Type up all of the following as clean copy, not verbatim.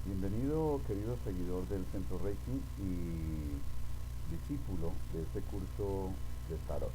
Bienvenido, querido seguidor del Centro Reiki y discípulo de este curso de Tarot.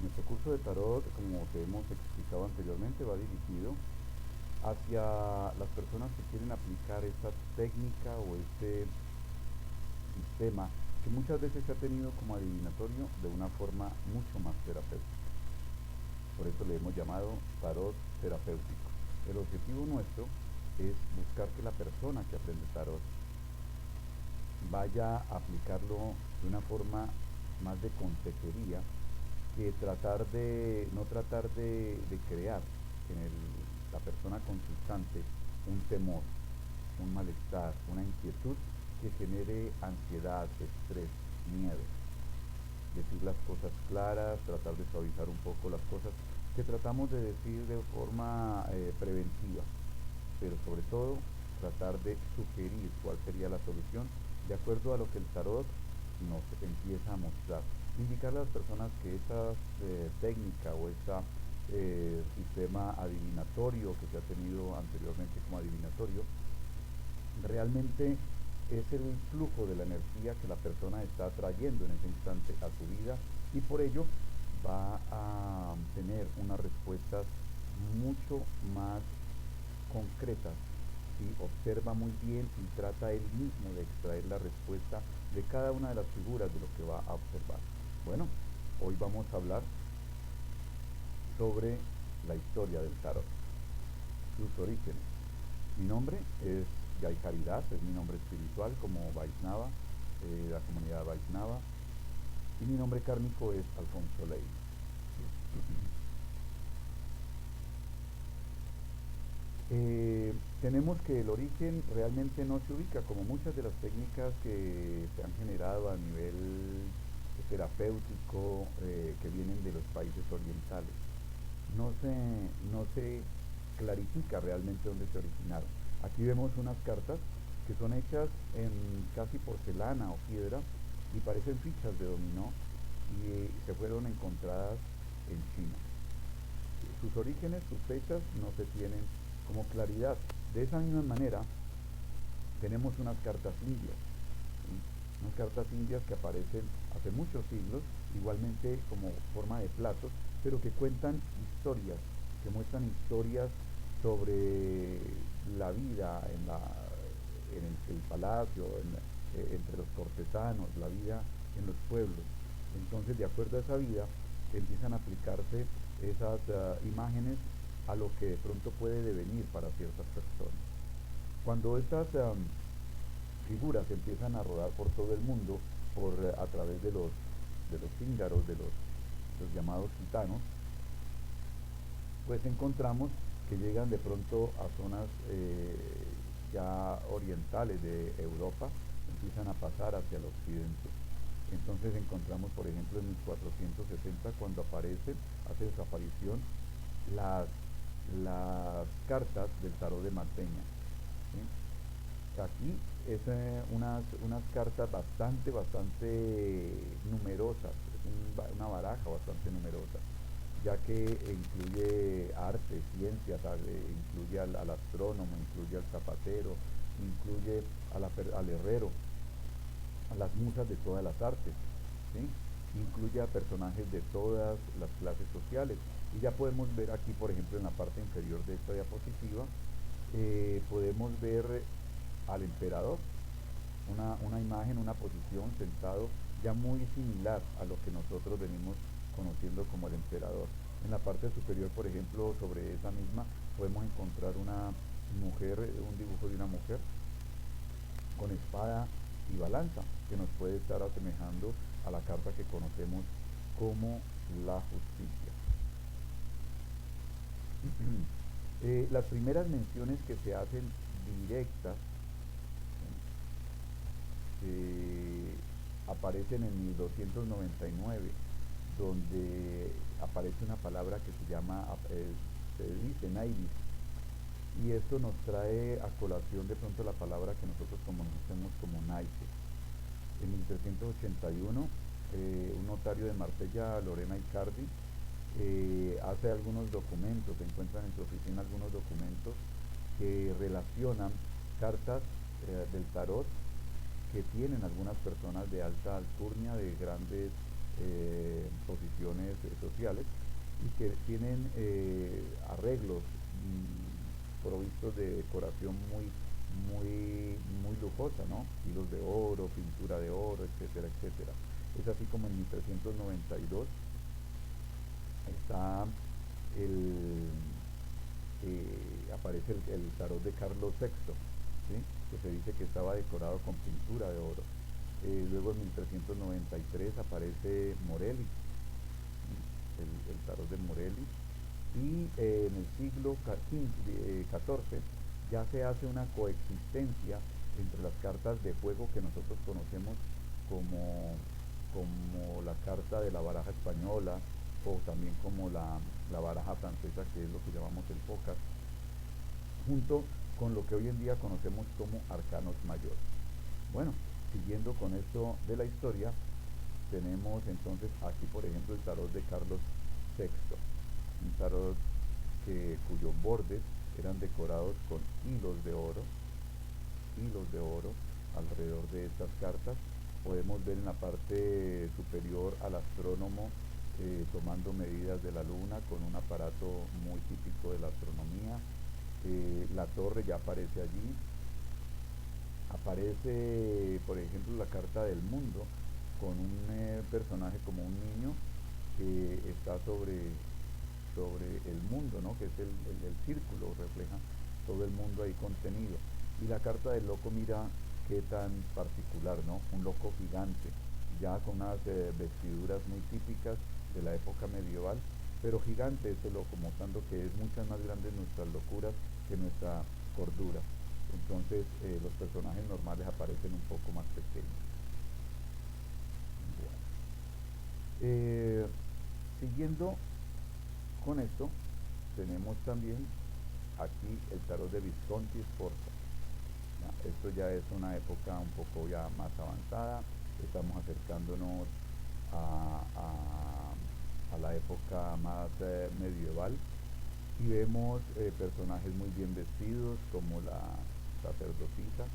Nuestro curso de Tarot, como te hemos explicado anteriormente, va dirigido hacia las personas que quieren aplicar esta técnica o este sistema que muchas veces se ha tenido como adivinatorio de una forma mucho más terapéutica. Por eso le hemos llamado tarot terapéutico. El objetivo nuestro es buscar que la persona que aprende tarot vaya a aplicarlo de una forma más de consejería que no tratar de crear en la persona consultante un temor, un malestar, una inquietud que genere ansiedad, estrés, miedo. Decir las cosas claras, tratar de suavizar un poco las cosas que tratamos de decir de forma preventiva, pero sobre todo tratar de sugerir cuál sería la solución de acuerdo a lo que el tarot nos empieza a mostrar. Indicarle a las personas que esta técnica o este sistema adivinatorio que se ha tenido anteriormente como adivinatorio realmente es el flujo de la energía que la persona está trayendo en ese instante a su vida y por ello va a tener unas respuestas mucho más concretas si observa muy bien y trata él mismo de extraer la respuesta de cada una de las figuras de lo que va a observar. Bueno, hoy vamos a hablar sobre la historia del tarot, sus orígenes. Mi nombre es Jai Haridas, es mi nombre espiritual como Vaisnava, la comunidad Vaisnava, y mi nombre kármico es Alfonso Ley. Tenemos que el origen realmente no se ubica como muchas de las técnicas que se han generado a nivel terapéutico que vienen de los países orientales. No se clarifica realmente dónde se originaron. Aquí vemos unas cartas que son hechas en casi porcelana o piedra y parecen fichas de dominó y se fueron encontradas en China. Sus orígenes, sus fechas no se tienen como claridad. De esa misma manera tenemos unas cartas indias, ¿sí? Unas cartas indias que aparecen hace muchos siglos, igualmente como forma de platos, pero que cuentan historias, que muestran historias sobre la vida en el palacio, entre los cortesanos, la vida en los pueblos. Entonces, de acuerdo a esa vida, empiezan a aplicarse esas imágenes a lo que de pronto puede devenir para ciertas personas. Cuando estas figuras empiezan a rodar por todo el mundo, a través de los cíngaros, de los llamados gitanos, pues encontramos que llegan de pronto a zonas ya orientales de Europa, empiezan a pasar hacia el occidente. Entonces encontramos, por ejemplo, en 1460, cuando hace su aparición, las, las cartas del tarot de Marteña, ¿sí? Aquí es unas cartas bastante numerosas, es una baraja bastante numerosa, ya que incluye arte, ciencias, incluye al astrónomo, incluye al zapatero, incluye al herrero, a las musas de todas las artes, ¿sí? Incluye a personajes de todas las clases sociales. Y ya podemos ver aquí, por ejemplo, en la parte inferior de esta diapositiva, podemos ver al emperador, una imagen, una posición sentado ya muy similar a lo que nosotros venimos conociendo como el emperador. En la parte superior, por ejemplo, sobre esa misma, podemos encontrar una mujer, un dibujo de una mujer con espada y balanza, que nos puede estar asemejando a la carta que conocemos como la justicia. Las primeras menciones que se hacen directas aparecen en 1299, donde aparece una palabra que se llama, se dice Naidis, y esto nos trae a colación de pronto la palabra que nosotros conocemos como Naice. En 1381, un notario de Marsella, Lorena Icardi, hace algunos documentos, se encuentran en su oficina algunos documentos que relacionan cartas del tarot que tienen algunas personas de alta alcurnia, de grandes posiciones sociales, y que tienen arreglos provistos de decoración muy lujosa, ¿no? Hilos de oro, pintura de oro, etcétera, etcétera. Es así como en 1392 está el, aparece el tarot de Carlos VI, ¿sí? Que se dice que estaba decorado con pintura de oro. Luego en 1393 aparece Morelli, el tarot de Morelli, y en el siglo XIV ya se hace una coexistencia entre las cartas de juego que nosotros conocemos como la carta de la baraja española, o también como la baraja francesa, que es lo que llamamos el póker, junto con lo que hoy en día conocemos como arcanos mayores. Bueno, siguiendo con esto de la historia, tenemos entonces aquí, por ejemplo, el tarot de Carlos VI, un tarot cuyos bordes eran decorados con hilos de oro alrededor de estas cartas. Podemos ver en la parte superior al astrónomo tomando medidas de la luna con un aparato muy típico de la astronomía. La torre ya aparece allí. Aparece, por ejemplo, la carta del mundo con un personaje como un niño que está sobre el mundo, ¿no? Que es el círculo, refleja todo el mundo ahí contenido. Y la carta del loco, mira qué tan particular, ¿no? Un loco gigante, ya con unas vestiduras muy típicas de la época medieval, pero gigante ese loco, mostrando que es muchas más grandes nuestras locuras que nuestra cordura. Entonces los personajes normales aparecen un poco más pequeños. Bueno. Siguiendo con esto, tenemos también aquí el tarot de Visconti Sforza. Esto ya es una época un poco ya más avanzada, estamos acercándonos a la época más medieval, y vemos personajes muy bien vestidos, como la sacerdotisa,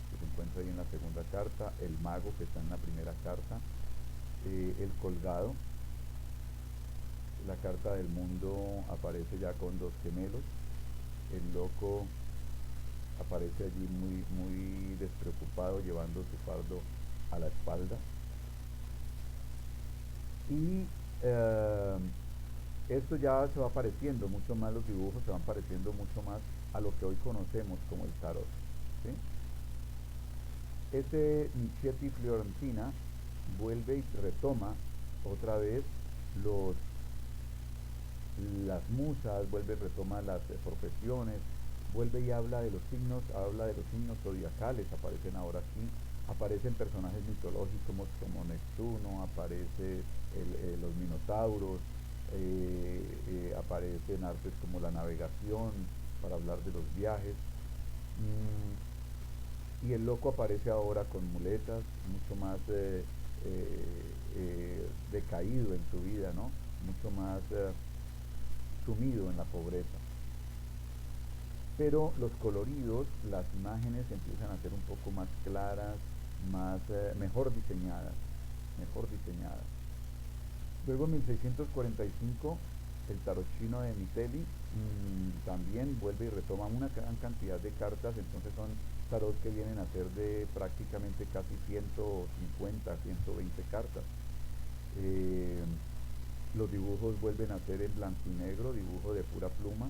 que se encuentra ahí en la segunda carta, el mago, que está en la primera carta, el colgado. La carta del mundo aparece ya con dos gemelos, el loco aparece allí muy despreocupado, llevando su fardo a la espalda. Y esto ya se va pareciendo mucho más, los dibujos se van pareciendo mucho más a lo que hoy conocemos como el tarot, ¿sí? Este Michetti Fiorentina vuelve y retoma otra vez las musas, vuelve y retoma las profesiones, vuelve y habla de los signos zodiacales, aparecen ahora aquí, aparecen personajes mitológicos como Neptuno, aparece los minotauros, aparecen artes como la navegación, para hablar de los viajes, y el loco aparece ahora con muletas, mucho más decaído en su vida, ¿no? Mucho más sumido en la pobreza. Pero los coloridos, las imágenes empiezan a ser un poco más claras, mejor diseñadas. Luego en 1645 el tarot chino de Micheli también vuelve y retoma una gran cantidad de cartas. Entonces son tarot que vienen a ser de prácticamente casi 150, 120 cartas. Los dibujos vuelven a ser en blanco y negro, dibujo de pura pluma.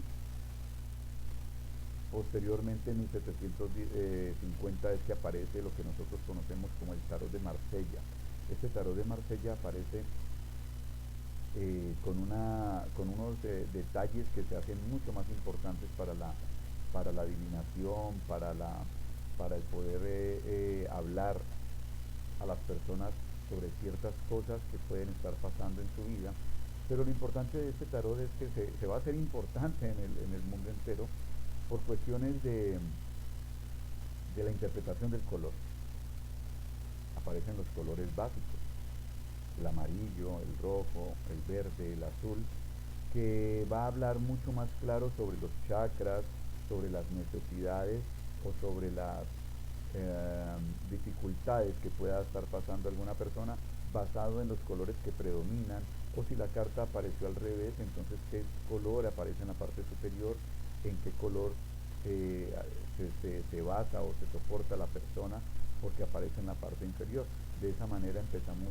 Posteriormente, en 1750 es que aparece lo que nosotros conocemos como el tarot de Marsella. Este tarot de Marsella aparece con unos detalles que se hacen mucho más importantes para la adivinación, para el poder hablar a las personas sobre ciertas cosas que pueden estar pasando en su vida. Pero lo importante de este tarot es que se va a hacer importante en el mundo entero por cuestiones de la interpretación del color. Aparecen los colores básicos, el amarillo, el rojo, el verde, el azul, que va a hablar mucho más claro sobre los chakras, sobre las necesidades o sobre las dificultades que pueda estar pasando alguna persona, basado en los colores que predominan, o si la carta apareció al revés, entonces qué color aparece en la parte superior, en qué color se basa o se soporta la persona porque aparece en la parte inferior. De esa manera empezamos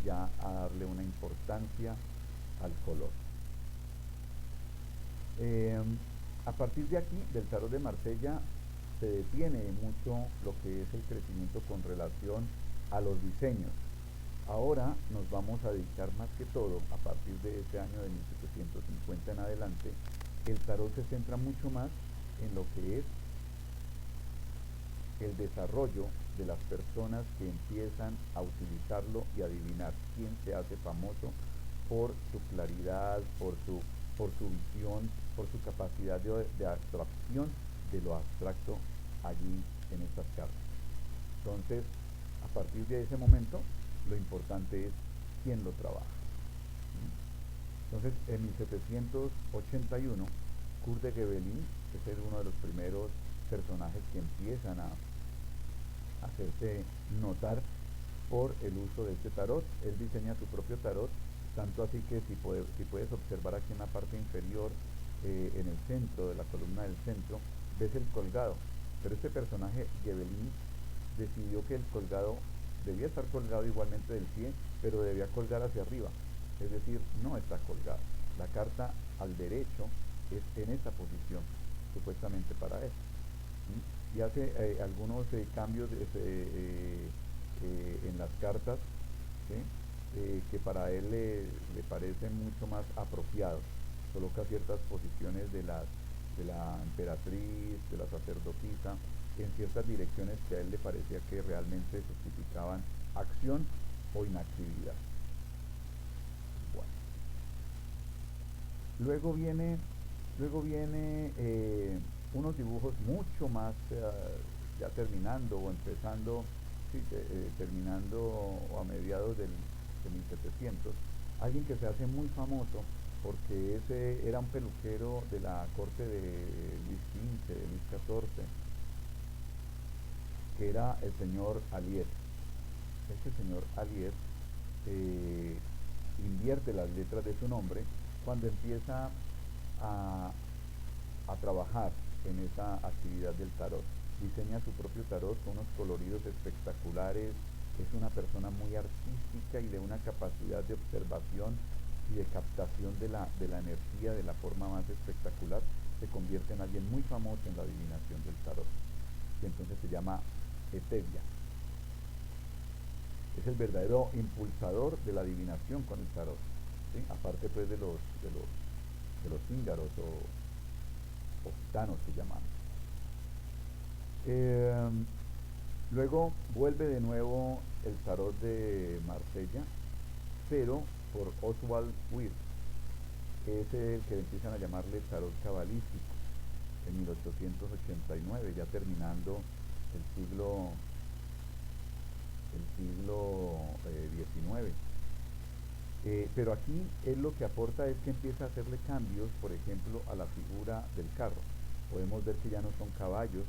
ya a darle una importancia al color. A partir de aquí, del tarot de Marsella, se detiene mucho lo que es el crecimiento con relación a los diseños. Ahora nos vamos a dedicar más que todo, a partir de ese año de 1750 en adelante, el tarot se centra mucho más en lo que es el desarrollo de las personas que empiezan a utilizarlo y adivinar quién se hace famoso por su claridad, por su visión, por su capacidad de abstracción de lo abstracto allí en estas cartas. Entonces, a partir de ese momento, lo importante es quién lo trabaja. Entonces, en 1781, Kurt de Gebelin, que es uno de los primeros personajes que empiezan a hacerse notar por el uso de este tarot. Él diseña su propio tarot, tanto así que si puedes observar aquí en la parte inferior, en el centro de la columna del centro, ves el colgado. Pero este personaje, Gebelin, decidió que el colgado debía estar colgado igualmente del pie, pero debía colgar hacia arriba, es decir, no está colgado. La carta al derecho es en esa posición, supuestamente para él. Y hace algunos cambios en las cartas, ¿sí? Que para él le parecen mucho más apropiados. Coloca ciertas posiciones de la emperatriz, de la sacerdotisa, en ciertas direcciones que a él le parecía que realmente justificaban acción o inactividad. Bueno. Luego viene unos dibujos mucho más, ya terminando o empezando, sí, terminando o a mediados de 1700, alguien que se hace muy famoso porque ese era un peluquero de la corte de Luis XV, de Luis XIV, que era el señor Alier. Este señor Alier invierte las letras de su nombre cuando empieza a trabajar en esa actividad del tarot. Diseña su propio tarot con unos coloridos espectaculares. Es una persona muy artística y de una capacidad de observación y de captación de la energía de la forma más espectacular. Se convierte en alguien muy famoso en la adivinación del tarot, y entonces se llama Etevia. Es el verdadero impulsador de la adivinación con el tarot, ¿sí? Aparte pues de los cíngaros o gitanos que llamamos. Luego vuelve de nuevo el tarot de Marsella, pero por Oswald Wirth, que es el que empiezan a llamarle tarot cabalístico, en 1889, ya terminando el siglo XIX. Pero aquí él lo que aporta es que empieza a hacerle cambios, por ejemplo, a la figura del carro. Podemos ver que ya no son caballos,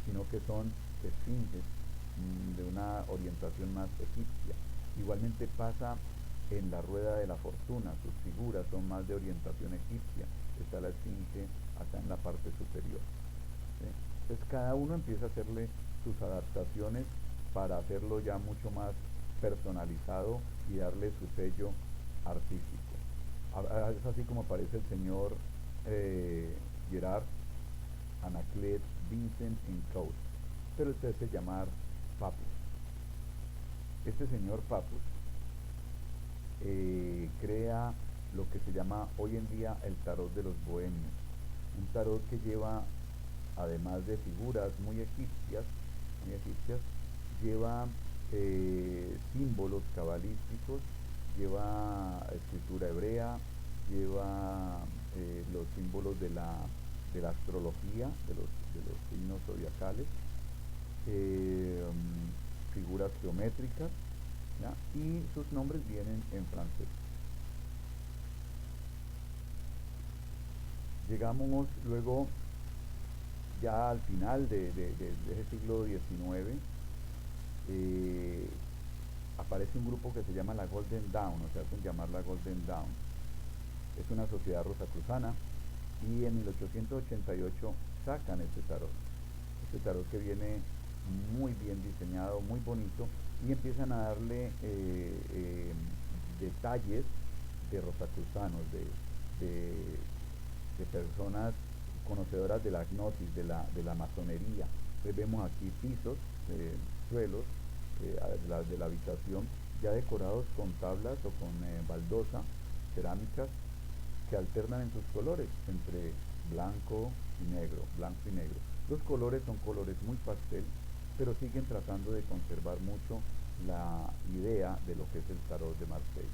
sino que son esfinges, de una orientación más egipcia. Igualmente pasa en la rueda de la fortuna, sus figuras son más de orientación egipcia. Está la esfinge acá en la parte superior, ¿sí? Entonces cada uno empieza a hacerle sus adaptaciones para hacerlo ya mucho más personalizado y darle su sello artístico. Es así como aparece el señor Gerard Anaclet Vincent Encausse, pero usted se llama Papus. Este señor Papus crea lo que se llama hoy en día el tarot de los bohemios, un tarot que lleva, además de figuras muy egipcias, lleva símbolos cabalísticos, lleva escritura hebrea, lleva los símbolos de la astrología, de los signos zodiacales, figuras geométricas, ¿ya? Y sus nombres vienen en francés. Llegamos luego ya al final de ese siglo XIX, aparece un grupo que se llama la Golden Dawn, o se hacen llamar la Golden Dawn. Es una sociedad rosacruzana y en 1888 sacan este tarot que viene muy bien diseñado, muy bonito, y empiezan a darle detalles de rosacruzanos, de personas conocedoras de la gnosis, de la masonería. Entonces vemos aquí pisos, suelos de la habitación ya decorados con tablas o con baldosa, cerámicas que alternan en sus colores entre blanco y negro, blanco y negro. Los colores son colores muy pastel, pero siguen tratando de conservar mucho la idea de lo que es el tarot de Marsella.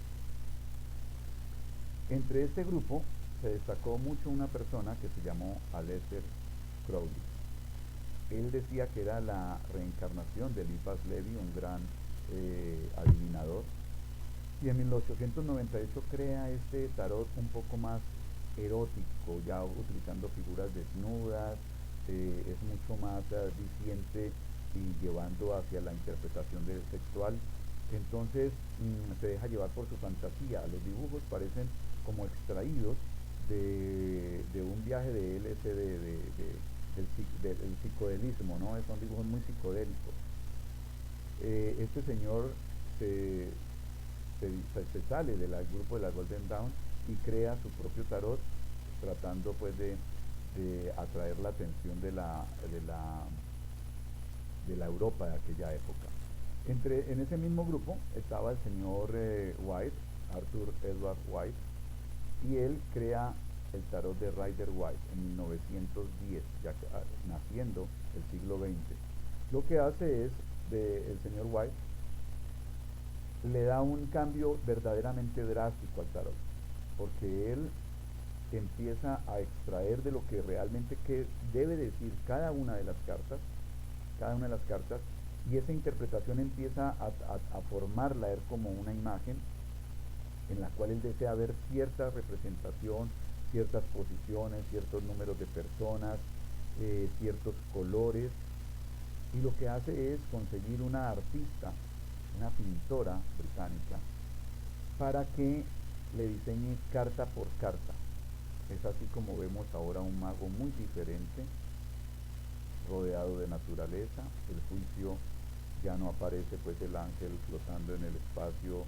Entre este grupo se destacó mucho una persona que se llamó Aleister Crowley. Él decía que era la reencarnación de Eliphas Levi, un gran adivinador, y en 1898 crea este tarot un poco más erótico, ya utilizando figuras desnudas, es mucho más diciente y llevando hacia la interpretación del sexual. Entonces se deja llevar por su fantasía. Los dibujos parecen como extraídos de un viaje de LSD, del psicodelismo, ¿no? Son dibujos muy psicodélicos. Este señor se sale del grupo de la Golden Dawn y crea su propio tarot, tratando pues de atraer la atención de la Europa de aquella época. En ese mismo grupo estaba el señor White, Arthur Edward White, y él crea el tarot de Rider White en 1910, ya naciendo el siglo XX. Lo que hace es, el señor White le da un cambio verdaderamente drástico al tarot, porque él empieza a extraer de lo que realmente debe decir cada una de las cartas, y esa interpretación empieza a formarla a él como una imagen en la cual él desea ver cierta representación, ciertas posiciones, ciertos números de personas, ciertos colores, y lo que hace es conseguir una artista, una pintora británica, para que le diseñe carta por carta. Es así como vemos ahora un mago muy diferente, rodeado de naturaleza. El juicio ya no aparece pues el ángel flotando en el espacio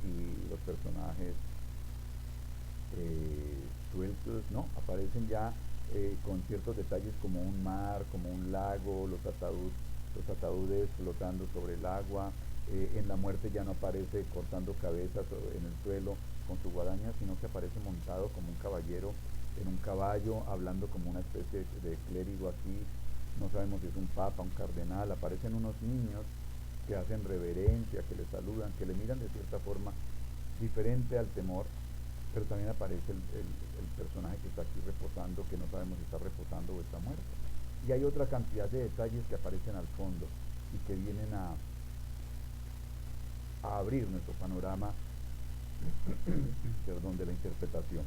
y los personajes sueltos, no, aparecen ya con ciertos detalles como un mar, como un lago, los ataúdes flotando sobre el agua. En la muerte ya no aparece cortando cabezas en el suelo con su guadaña, sino que aparece montado como un caballero en un caballo, hablando como una especie de clérigo aquí. No sabemos si es un papa, un cardenal. Aparecen unos niños que hacen reverencia, que le saludan, que le miran de cierta forma diferente al temor, pero también aparece el personaje que está aquí reposando, que no sabemos si está reposando o está muerto. Y hay otra cantidad de detalles que aparecen al fondo y que vienen a abrir nuestro panorama perdón, de la interpretación.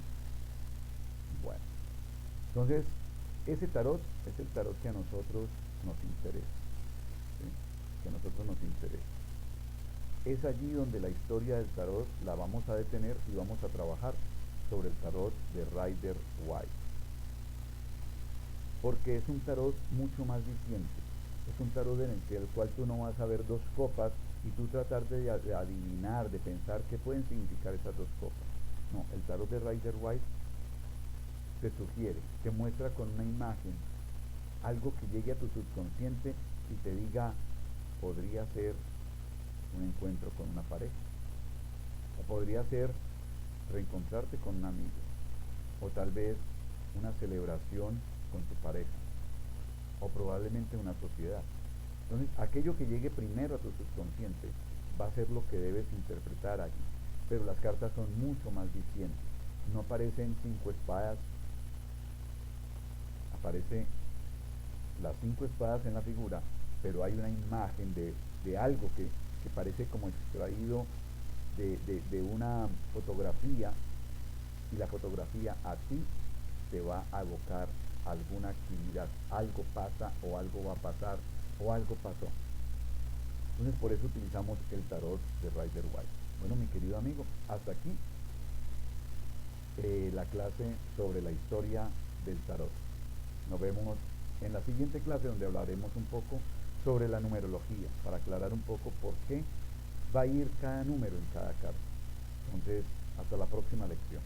Bueno, entonces ese tarot es el tarot que a nosotros nos interesa, ¿sí? Que a nosotros nos interesa. Es allí donde la historia del tarot la vamos a detener y vamos a trabajar sobre el tarot de Rider White, porque es un tarot mucho más diciente. Es un tarot en el cual tú no vas a ver dos copas y tú tratar de adivinar, de pensar qué pueden significar esas dos copas. No, el tarot de Rider White te sugiere, te muestra con una imagen algo que llegue a tu subconsciente y te diga, podría ser un encuentro con una pareja, o podría ser reencontrarte con un amigo, o tal vez una celebración con tu pareja, o probablemente una sociedad. Entonces, aquello que llegue primero a tu subconsciente va a ser lo que debes interpretar allí. Pero las cartas son mucho más dicientes. No aparecen 5 espadas, aparece las 5 espadas en la figura, pero hay una imagen de algo que parece como extraído de una fotografía, y la fotografía a ti te va a evocar alguna actividad, algo pasa o algo va a pasar o algo pasó. Entonces por eso utilizamos el tarot de Rider-Waite. Bueno, mi querido amigo, hasta aquí la clase sobre la historia del tarot. Nos vemos en la siguiente clase, donde hablaremos un poco sobre la numerología, para aclarar un poco por qué va a ir cada número en cada carta. Entonces, hasta la próxima lección.